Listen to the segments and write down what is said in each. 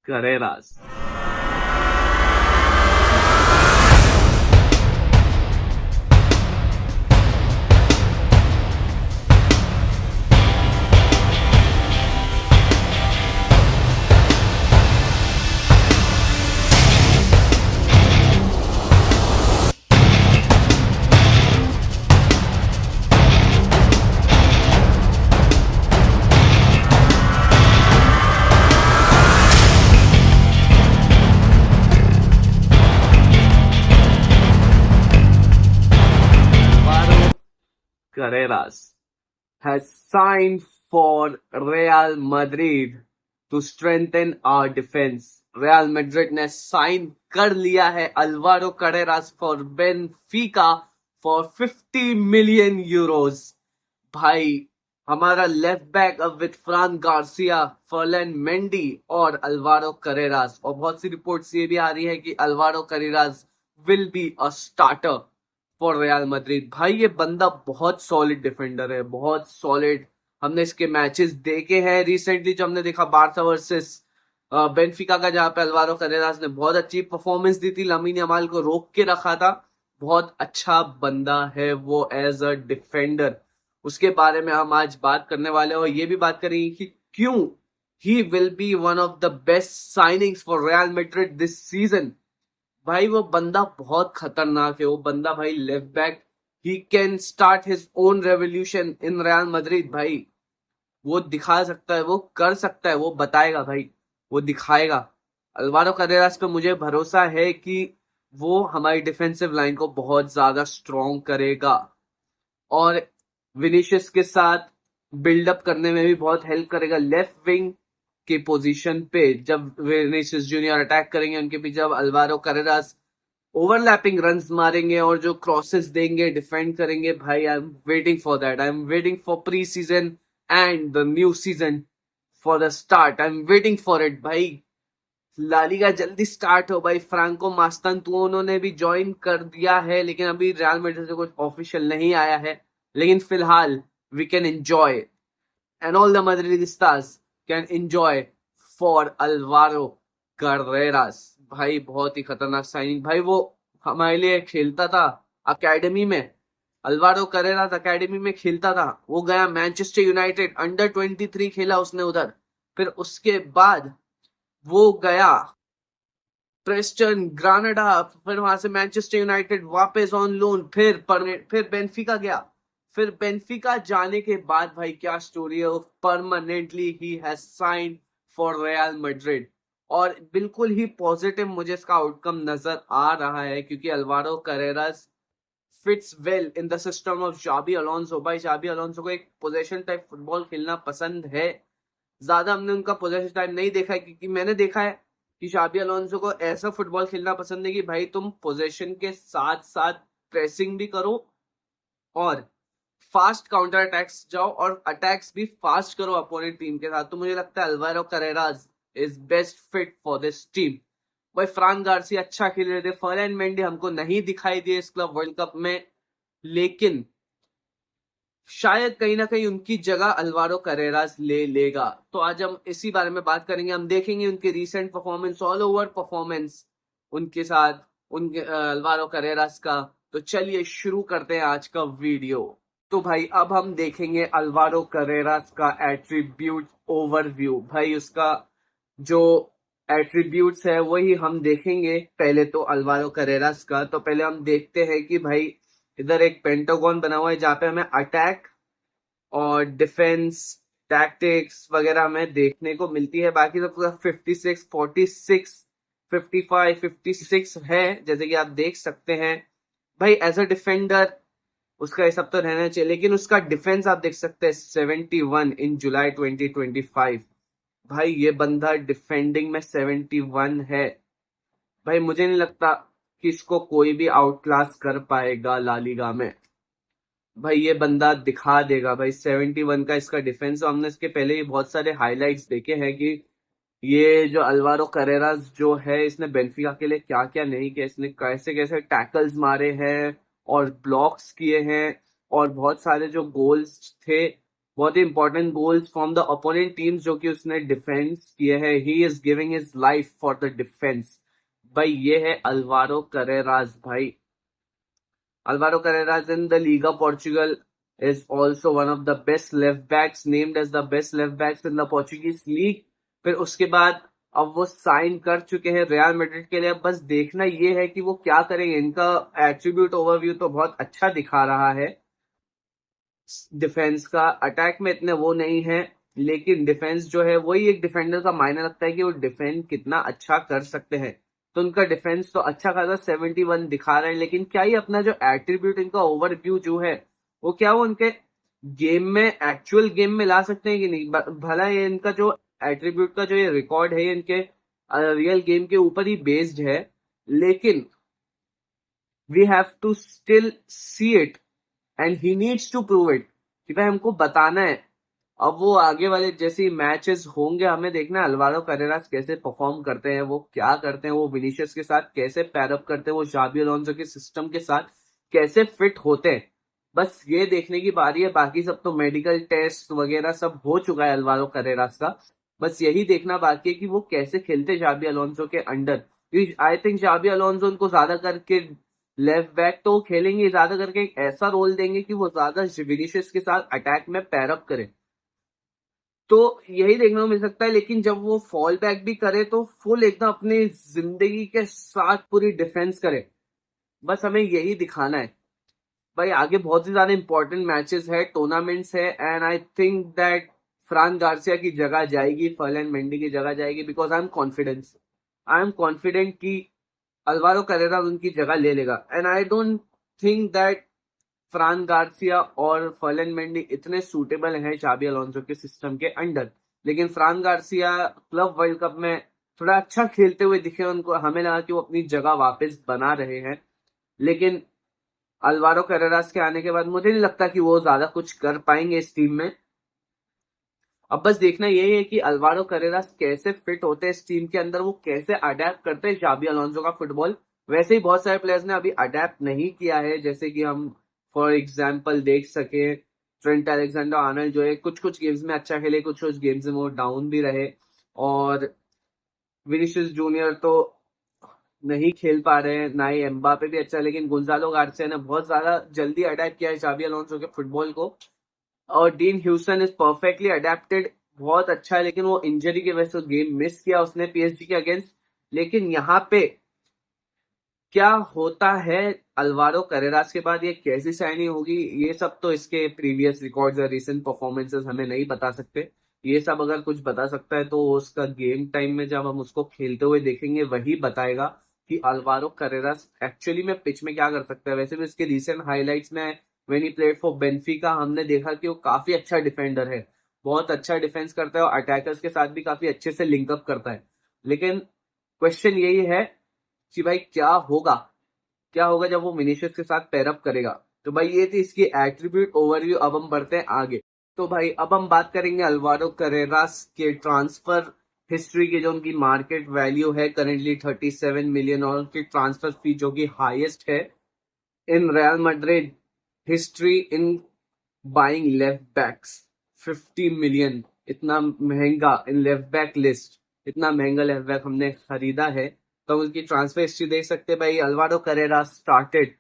Carreras. Carreras has signed for Real Madrid to strengthen our defense. Real Madrid ने sign कर लिया है Alvaro Carreras for Benfica for 50 million euros. भाई हमारा left back अब with फ्रान Garcia, फर्लैन Mendy और Alvaro Carreras. और बहुत सी रिपोर्ट्स ये भी आ रही है कि Alvaro Carreras will be a starter for Real Madrid. भाई ये बंदा बहुत सॉलिड डिफेंडर है, बहुत सॉलिड। हमने इसके मैचेस देखे हैं रिसेंटली, जो हमने देखा बार्सा वर्सेस बेनफिका का, जहां पे अल्वारो करेरास ने बहुत अच्छी परफॉर्मेंस दी थी, लामिन यमाल को रोक के रखा था। बहुत अच्छा बंदा है वो एज अ डिफेंडर। उसके बारे में हम आज बात करने वाले हैं और ये भी बात करेंगे कि क्यों he will be one of the best signings for Real Madrid this season. भाई वो बंदा बहुत खतरनाक है। वो बंदा भाई left back, he can start his own revolution in Real Madrid. भाई वो दिखा सकता है, वो कर सकता है, वो बताएगा भाई, वो दिखाएगा। अल्वारो करेरास पे मुझे भरोसा है कि वो हमारी डिफेंसिव लाइन को बहुत ज्यादा स्ट्रॉन्ग करेगा और विनीशियस के साथ बिल्डअप करने में भी बहुत हेल्प करेगा। लेफ्ट विंग की पोजीशन पे जब विनीशियस जूनियर अटैक करेंगे उनके पीछे, जब अल्वारो करेरास ओवरलैपिंग रन्स मारेंगे और जो क्रॉसेस देंगे, डिफेंड करेंगे, भाई I am waiting for that. I am waiting for pre season and the new season for the start. I am waiting for it भाई। लालिगा जल्दी स्टार्ट हो भाई। फ्रांको मास्तांतुओ उन्होंने भी ज्वाइन कर दिया है, लेकिन अभी रियल मैड्रिड से कुछ ऑफिशियल नहीं आया है। लेकिन फिलहाल we can enjoy and all the Madridistas can enjoy for Alvaro Carreras। भाई बहुत ही खतरनाक साइनिंग। भाई वो हमारे लिए खेलता था अकेडमी में, अल्वारो करेरास अकेडमी में खेलता था। वो गया मैनचेस्टर यूनाइटेड, अंडर 23 खेला उसने उधर। फिर उसके बाद वो गया प्रेस्टन ग्रानडा, फिर वहां से मैनचेस्टर यूनाइटेड वापस ऑन लोन, फिर बेनफिका गया। फिर बेनफिका जाने के बाद भाई क्या स्टोरी है, permanently he has signed for Real Madrid. और बिल्कुल ही पॉजिटिव मुझे इसका आउटकम नजर आ रहा है, क्योंकि Alvaro Carreras fits well in the system of Xabi Alonso. भाई शाबी अलोंसो को एक पोजेशन टाइप फुटबॉल खेलना पसंद है। ज्यादा हमने उनका पोजेशन टाइम नहीं देखा है, क्योंकि मैंने देखा है कि शाबी अलोंसो को ऐसा फुटबॉल खेलना पसंद है कि भाई तुम पोजेशन के साथ साथ प्रेसिंग भी करो और फास्ट काउंटर अटैक्स जाओ और अटैक्स भी फास्ट करो अपोनेंट टीम के साथ। तो मुझे लगता है Alvaro Carreras is best fit for this team. भाई फ्रान गार्सिया अच्छा खेल रहे थे, फर्लैन मेंडी हमको नहीं दिखाई दिए इस क्लब वर्ल्ड कप में, लेकिन शायद कहीं ना कहीं उनकी जगह अल्वारो करेरास ले लेगा। तो आज हम इसी बारे में बात करेंगे। हम देखेंगे उनके recent performance, all over performance उनके साथ, उनके अल्वारो करेरास का। तो चलिए शुरू करते हैं आज का वीडियो। तो भाई अब हम देखेंगे अल्वारो करेरास का एट्रीब्यूट ओवरव्यू। भाई उसका जो एट्रीब्यूट्स है वही हम देखेंगे। पहले तो अल्वारो करेरास का, तो पहले हम देखते हैं कि भाई इधर एक पेंटागन बना हुआ है जहां पे हमें अटैक और डिफेंस टैक्टिक्स वगैरह हमें देखने को मिलती है। बाकी सब 56, 46, 55, 56 है, जैसे कि आप देख सकते हैं। भाई एज अ डिफेंडर उसका ये सब तो रहना चाहिए, लेकिन उसका डिफेंस आप देख सकते हैं 71 इन जुलाई 2025। भाई ये बंदा डिफेंडिंग में 71 है। भाई मुझे नहीं लगता कि इसको कोई भी आउट क्लास कर पाएगा ला लीगा में। भाई ये बंदा दिखा देगा। भाई 71 का इसका डिफेंस। हमने इसके पहले ही बहुत सारे हाइलाइट्स देखे हैं कि ये जो अल्वारो करेरास जो है, इसने बेनफिका के लिए क्या क्या नहीं किया, इसने कैसे कैसे टैकल्स मारे हैं और ब्लॉक्स किए हैं, और बहुत सारे जो गोल्स थे बहुत ही important goals from the opponent teams जो कि उसने डिफेंस किए हैं. He is giving his life for the defence. भाई ये है अल्वारो करेरास. भाई Alvaro Carreras in the Liga Portugal is also one of the best left backs, named as the best left backs in the Portuguese league. फिर उसके बाद अब वो sign कर चुके हैं रियल मैड्रिड के लिए. अब बस देखना ये है कि वो क्या करेंगे. इनका एट्रीब्यूट ओवरव्यू तो बहुत अच्छा दिखा रहा है. डिफेंस का अटैक में इतने वो नहीं है, लेकिन डिफेंस जो है वही एक डिफेंडर का मायने रखता है कि वो डिफेंड कितना अच्छा कर सकते हैं. तो उनका डिफेंस तो अच्छा खासा 71 दिखा रहा है, लेकिन क्या ये अपना जो एट्रीब्यूट इनका ओवरव्यू जो है वो क्या वो उनके गेम में एक्चुअल गेम में ला सकते हैं कि नहीं. भला ये इनका जो एट्रीब्यूट का जो ये रिकॉर्ड है ये इनके रियल गेम के ऊपर ही बेस्ड है, लेकिन we have to still see it and he needs to prove it कि भाई हमको बताना है. अब वो आगे वाले जैसे मैचेस होंगे हमें देखना है अल्वारो करेरास कैसे परफॉर्म करते हैं, वो क्या करते हैं, वो विनीशियस के साथ कैसे पैरअप करते हैं, वो शाबी अलोंसो के सिस्टम के साथ कैसे फिट होते हैं. बस ये देखने की बारी है. बाकी सब तो मेडिकल टेस्ट वगैरह सब हो चुका है अल्वारो करेरास का. बस यही देखना बाकी है कि वो कैसे खेलते शाबी अलोंसो के अंडर. आई थिंक शाबी अलोंसो उनको ज्यादा करके लेफ्ट बैक तो खेलेंगे, ज्यादा करके एक ऐसा रोल देंगे कि वो ज्यादा विनीशियस के साथ अटैक में पैरअप करे. तो यही देखने को मिल सकता है. लेकिन जब वो फॉल बैक भी करे तो फुल एकदम अपनी जिंदगी के साथ पूरी डिफेंस करे. बस हमें यही दिखाना है. भाई आगे बहुत ही ज्यादा इंपॉर्टेंट मैचेस है, टूर्नामेंट्स है, and I think that France Garcia की जगह जाएगी, फर्लैंड मेंडी की जगह जाएगी, बिकॉज आई एम कॉन्फिडेंट कि अल्वारो करेरा उनकी जगह ले लेगा. And I don't think that France Garcia और फर्लैंड मेंडी इतने सूटेबल हैं शाबी अलोंसो के सिस्टम के अंडर. लेकिन France Garcia club world cup में थोड़ा अच्छा खेलते हुए दिखे, उनको हमें लगा कि वो अपनी जगह वापस बना रहे हैं. लेकिन अल्वारो कैरेरास के आने के बाद मुझे नहीं लगता कि वो ज्यादा कुछ कर पाएंगे इस टीम में. अब बस देखना यही है कि अल्वारो कैरेरास कैसे फिट होते हैं इस टीम के अंदर, वो कैसे अडेप्ट करते हैं शाबी अलोंसो का फुटबॉल. वैसे ही बहुत सारे प्लेयर्स ने अभी अडेप्ट नहीं किया है, जैसे कि हम फॉर एग्जाम्पल देख सके ट्रेंट अलेक्जेंडर आर्नल्ड जो है कुछ कुछ गेम्स में अच्छा खेले, कुछ कुछ गेम्स में वो डाउन भी रहे. और विनीशियस जूनियर तो नहीं खेल पा रहे हैं, ना ही एम्बापे भी अच्छा. लेकिन गोंजालो गार्सिया ने बहुत ज्यादा जल्दी अडेप्ट किया है शाबी अलोंसो के फुटबॉल को. और dean Houston is perfectly adapted, बहुत अच्छा है. लेकिन वो इंजरी की वजह से गेम मिस किया उसने पीएसजी के अगेंस्ट. लेकिन यहाँ पे क्या होता है अल्वारो करेरास के बाद, ये कैसी साइनिंग होगी, ये सब तो इसके प्रीवियस रिकॉर्ड्स और रिसेंट परफॉर्मेंसेस हमें नहीं बता सकते. ये सब अगर कुछ बता सकता है तो उसका गेम टाइम में जब हम उसको खेलते हुए देखेंगे वही बताएगा कि अल्वारो करेरास एक्चुअली में पिच में क्या कर सकता है. वैसे भी उसके रिसेंट हाईलाइट्स में when he played for Benfica हमने देखा कि वो काफी अच्छा डिफेंडर है, बहुत अच्छा डिफेंस करता है और अटैकर्स के साथ भी काफी अच्छे से लिंकअप करता है. लेकिन क्वेश्चन यही है कि भाई क्या होगा जब वो विनीशियस के साथ पैरअप करेगा. तो भाई ये थी इसकी एट्रीब्यूट ओवरव्यू. अब हम बढ़ते हैं आगे. तो भाई अब हम बात करेंगे अल्वारो करेरास के ट्रांसफर हिस्ट्री की. जो उनकी मार्केट वैल्यू है करेंटली 37 मिलियन, और उनकी ट्रांसफर फी जो कि हाईएस्ट है in Real Madrid history in buying left backs. 50 million, इतना महंगा इन लेफ्ट बैक लिस्ट, इतना महंगा लेफ्ट बैक हमने खरीदा है. तो उसकी ट्रांसफर हिस्ट्री देख सकते हैं भाई. Alvaro Carreras started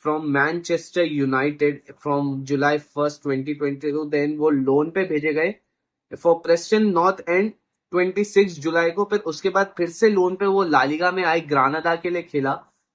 from Manchester United from July 1 2022. Then वो लोन पे भेजे गए फॉर प्रेस्टन नॉर्थ एंड 26 जुलाई को. फिर उसके बाद फिर से लोन पे वो लालिगा में आए, ग्रानाडा के लिए खेला.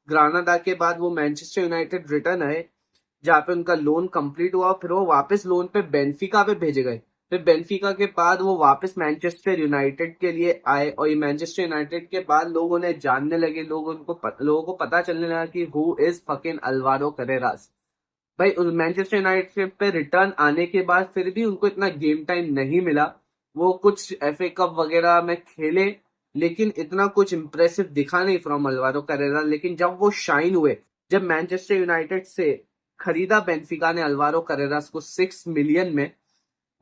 ग्रानाडा के बाद वो मैनचेस्टर यूनाइटेड रिटर्न आए जहाँ पे उनका लोन कंप्लीट हुआ. फिर वो वापस लोन पे बेनफिका पे भेजे गए. फिर बेनफिका के बाद वो वापस मैनचेस्टर यूनाइटेड के लिए आए, और ये मैनचेस्टर यूनाइटेड के बाद लोग उन्हें जानने लगे, लोगों को पता चलने लगा कि who is fucking Alvaro Carreras. भाई उस मैनचेस्टर यूनाइटेड पे रिटर्न आने के बाद फिर भी उनको इतना गेम टाइम नहीं मिला. वो कुछ एफए कप वगैरह में खेले, लेकिन इतना कुछ इंप्रेसिव दिखा नहीं फ्रॉम अल्वारो करेरा. लेकिन जब वो शाइन हुए, जब मैनचेस्टर यूनाइटेड से खरीदा बेनफिका ने अल्वारो करेरास को 6 मिलियन में,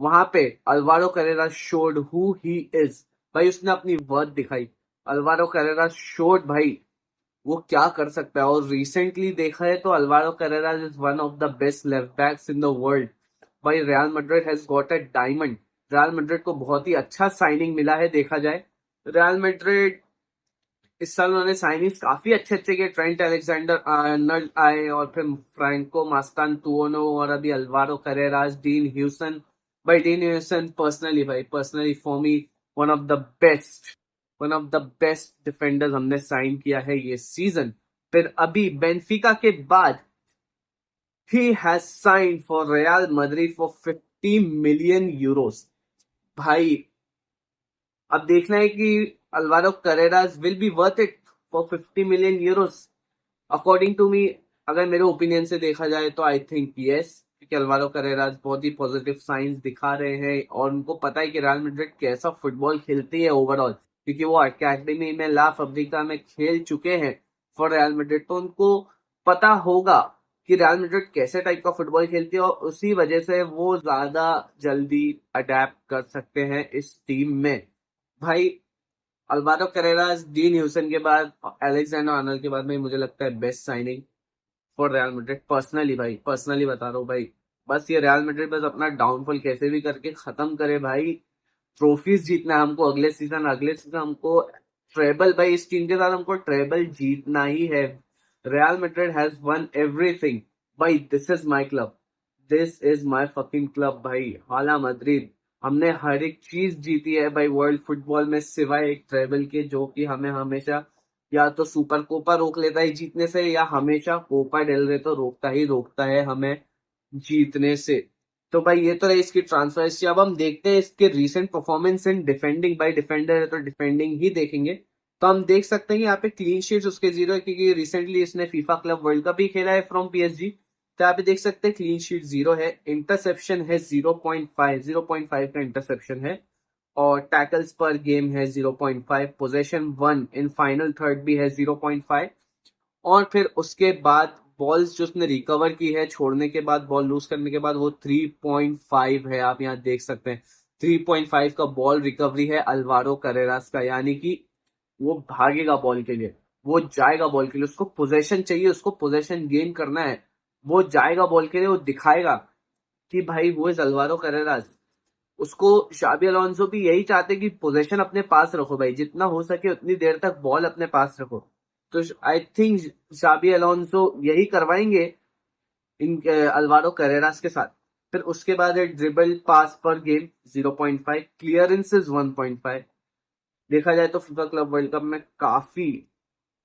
वहां पे Alvaro Carreras showed who he is. भाई उसने अपनी वर्थ दिखाई. अल्वारो करेरास शोड भाई वो क्या कर सकता है. और रिसेंटली देखा है तो Alvaro Carreras is one of the best left backs in the world. भाई Real Madrid has got a diamond. Real Madrid को बहुत ही अच्छा साइनिंग मिला है देखा जाए। रियल मैड्रिड इस साल उन्होंने साइनिंग्स काफी अच्छे अच्छे किए। ट्रेंट अलेक्जेंडर आर्नल्ड आए और फिर फ्रैंको मास्तानतुओनो और अभी अल्वारो करेरास, डीन ह्यूसन। भाई Dean Huijsen personally for me one of the best one of the best defenders हमने साइन किया है ये सीजन। फिर अभी बेंफिका के बाद ही has sign for Real Madrid for 50 million euros. भाई अब देखना है कि Alvaro Carreras will be worth it for 50 million euros. According to me, अगर मेरे ओपिनियन से देखा जाए तो आई थिंक यस, क्योंकि अल्वारो करेरास बहुत ही पॉजिटिव साइंस दिखा रहे हैं और उनको पता है कि रियल मैड्रिड कैसा फुटबॉल खेलती है ओवरऑल, क्योंकि वो अकेडमी में ला फब्रिका में खेल चुके हैं फॉर रियल मैड्रिड। तो उनको पता होगा कि रियल मैड्रिड कैसे टाइप का फुटबॉल खेलती है और उसी वजह से वो ज्यादा जल्दी अडेप्ट कर सकते हैं इस टीम में। भाई अल्वारो करेरास, डीन ह्यूसन के बाद, अलेक्जेंडर आर्नल्ड के बाद में मुझे लगता है best signing for Real Madrid. Personally भाई, पर्सनली बता रहा हूँ भाई, बस ये रियल मैड्रिड बस अपना डाउनफॉल कैसे भी करके खत्म करे भाई। ट्रॉफीज जीतना है हमको अगले सीजन हमको ट्रेबल, भाई इस टीम के साथ हमको ट्रेबल जीतना ही है। Real Madrid has won everything. भाई this is my club, this is my fucking club भाई, हाला मैड्रिड। हमने हर एक चीज जीती है भाई वर्ल्ड फुटबॉल में सिवाय एक ट्रेबल के, जो कि हमें हमेशा या तो सुपर कोपा रोक लेता है जीतने से, या हमेशा कोपा डेल रे तो रोकता है हमें जीतने से। तो भाई ये तो रही इसकी ट्रांसफर हिस्ट्री। अब हम देखते हैं इसके रीसेंट परफॉर्मेंस इन डिफेंडिंग। भाई डिफेंडर है तो डिफेंडिंग ही देखेंगे। तो हम देख सकते हैं कि यहाँ पे क्लीन शीट्स उसके 0 है, क्योंकि रिसेंटली इसने फीफा क्लब वर्ल्ड कप भी खेला है फ्रॉम पीएसजी। तो यहाँ पे देख सकते हैं क्लीन शीट 0 है। इंटरसेप्शन है 0.5 का इंटरसेप्शन है। और टैकल्स पर गेम है 0.5। पोजेशन 1 इन फाइनल थर्ड भी है 0.5। और फिर उसके बाद बॉल्स जो उसने रिकवर की है छोड़ने के बाद, बॉल लूज करने के बाद, वो 3.5 है। आप यहाँ देख सकते हैं 3.5 का बॉल रिकवरी है अल्वारो करेरास का। यानी कि वो भागेगा बॉल के लिए, वो जाएगा बॉल के लिए, उसको पोजेशन चाहिए, उसको पोजेशन गेन करना है। वो जाएगा बॉल के लिए, वो दिखाएगा कि भाई वो इज अल्वारो करेरास। उसको शाबी अलोंसो भी यही चाहते कि पोजीशन अपने पास रखो भाई, जितना हो सके उतनी देर तक बॉल अपने पास रखो। तो आई थिंक शाबी अलोंसो यही करवाएंगे इन अल्वारो करेरास के साथ। फिर उसके बाद है ड्रिबल पास पर गेम 0.5, क्लियरेंसेस 1.5। देखा जाए तो फीफा क्लब वर्ल्ड कप में काफी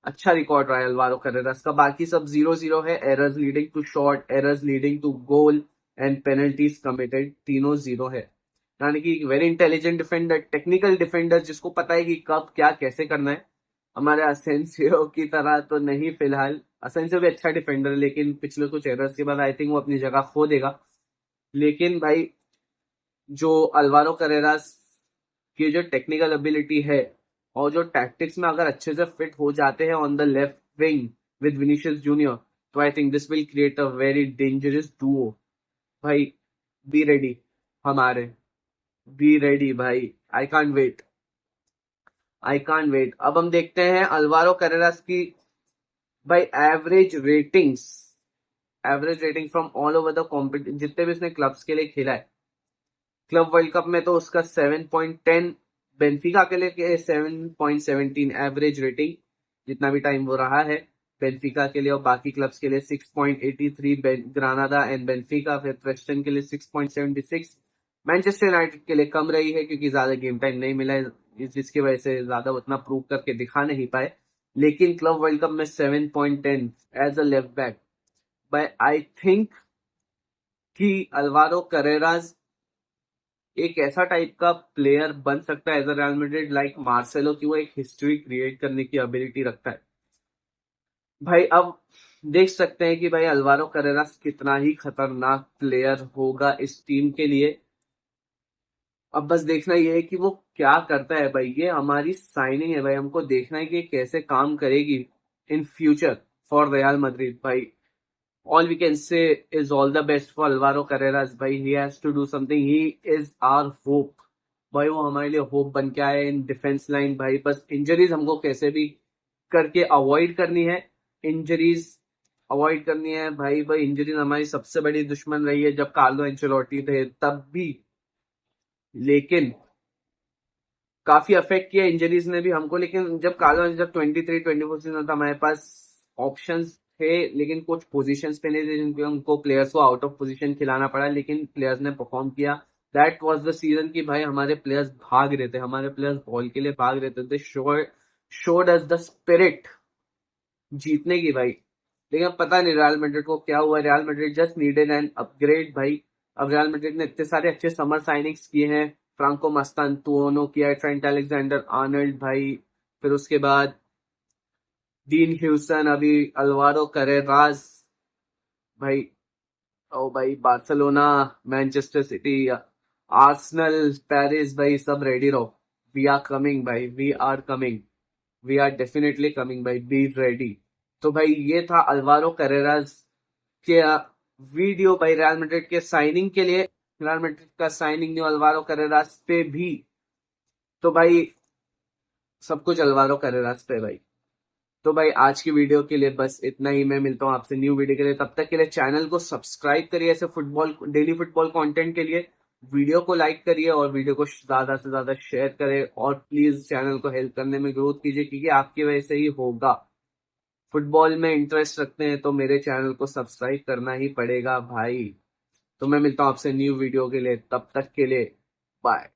अच्छा रिकॉर्ड रहा है अल्वारो करेरास का। बाकी सब 0-0 है। Errors leading to shot, errors leading to goal and penalties committed, तीनों 0 है। यानी कि very intelligent defender, technical defender, जिसको पता है कि कब क्या कैसे करना है। हमारे असेंसियो की तरह तो नहीं फिलहाल, असेंसियो भी अच्छा डिफेंडर है लेकिन पिछले कुछ एरर्स के बाद आई थिंक वो अपनी जगह खो देगा। लेकिन भाई जो अल्वारो करेरास की जो टेक्निकल एबिलिटी है और जो टैक्टिक्स में अगर अच्छे से फिट हो जाते हैं on the left wing with Vinicius junior, तो I think this will create a very dangerous duo. भाई बी रेडी, हमारे बी रेडी भाई, आई कांट वेट। अब हम देखते हैं अल्वारो करेरास की भाई average rating from all over the competition, जितने भी उसने क्लब्स के लिए खेला है। क्लब वर्ल्ड कप में तो उसका 7.10, बेंफिका के लिए 7.17 एवरेज रेटिंग, जितना भी टाइम वो रहा है बेंफिका के लिए। और बाकी क्लब्स के लिए 6.83, ग्रानाडा एंड बेंफिका। फिर प्रेस्टन के लिए 6.76। मैनचेस्टर यूनाइटेड के लिए कम रही है क्योंकि ज्यादा गेम टाइम नहीं मिला है, जिसकी वजह से ज्यादा उतना प्रूव करके दिखा नहीं पाए। लेकिन क्लब वर्ल्ड कप में 7.10 as a left back. By I think कि अल्वारो करेरास एक ऐसा टाइप का प्लेयर बन सकता है as a Real Madrid like Marcelo, की वो एक हिस्ट्री क्रिएट करने की एबिलिटी रखता है। भाई अब देख सकते हैं कि भाई अल्वारो करेरास कितना ही खतरनाक प्लेयर होगा इस टीम के लिए। अब बस देखना ये है कि वो क्या करता है भाई। ये हमारी साइनिंग है भाई, हमको देखना है कि कैसे काम करेगी in future for Real Madrid भाई। All we can say is all the best for Alvaro Carreras भाई। he has to do something, he is our hope भाई। वो हमारे लिए होप बन के आए इन डिफेंस लाइन भाई। बस इंजरीज हमको कैसे भी करके अवॉइड करनी है। इंजरीज अवॉइड करनी है भाई। भाई इंजरीज हमारी सबसे बड़ी दुश्मन रही है जब कार्लो एंचेलोटी थे तब भी, लेकिन काफी अफेक्ट किया इंजरीज ने भी हमको। लेकिन जब 23-24 सीजन था हमारे पास ऑप्शंस थे, लेकिन कुछ पोजीशंस पे नहीं थे जिनके हमको प्लेयर्स को आउट ऑफ पोजीशन खिलाना पड़ा, लेकिन प्लेयर्स ने परफॉर्म किया। दैट वाज द सीजन कि भाई हमारे प्लेयर्स भाग रहे थे, हमारे प्लेयर्स बॉल के लिए भाग रहे थे, शोड अस द स्पिरिट जीतने की भाई। लेकिन अब पता नहीं रियल मैड्रिड को क्या हुआ। Real Madrid just needed an upgrade भाई। अब रियल मैड्रिड ने इतने सारे अच्छे समर साइनिंग्स किए हैं, फ्रांको मस्तांतुओनो किया है, ट्रेंट अलेक्जेंडर आर्नल्ड भाई, फिर उसके बाद डीन ह्यूसन, अभी अल्वारो करेरास भाई। ओ भाई Barcelona, Manchester City, Arsenal, Paris भाई सब रेडी रहो। वी आर कमिंग भाई, we are coming, we are definitely coming भाई, बी रेडी। तो भाई ये था अल्वारो करेरास के वीडियो भाई रियल मैड्रिड के साइनिंग के लिए। रियल मैड्रिड का साइनिंग न्यू अल्वारो करेरास पे भी, तो भाई सब कुछ अल्वारो करेरास पे भाई। तो भाई आज की वीडियो के लिए बस इतना ही। मैं मिलता हूँ आपसे न्यू वीडियो के लिए, तब तक के लिए चैनल को सब्सक्राइब करिए ऐसे फुटबॉल डेली फुटबॉल कंटेंट के लिए। वीडियो को लाइक करिए और वीडियो को ज्यादा से ज्यादा शेयर करें, और प्लीज चैनल को हेल्प करने में ग्रोथ कीजिए, क्योंकि आपकी वजह से ही होगा। फुटबॉल में इंटरेस्ट रखते हैं तो मेरे चैनल को सब्सक्राइब करना ही पड़ेगा भाई। तो मैं मिलता हूँ आपसे न्यू वीडियो के लिए, तब तक के लिए बाय।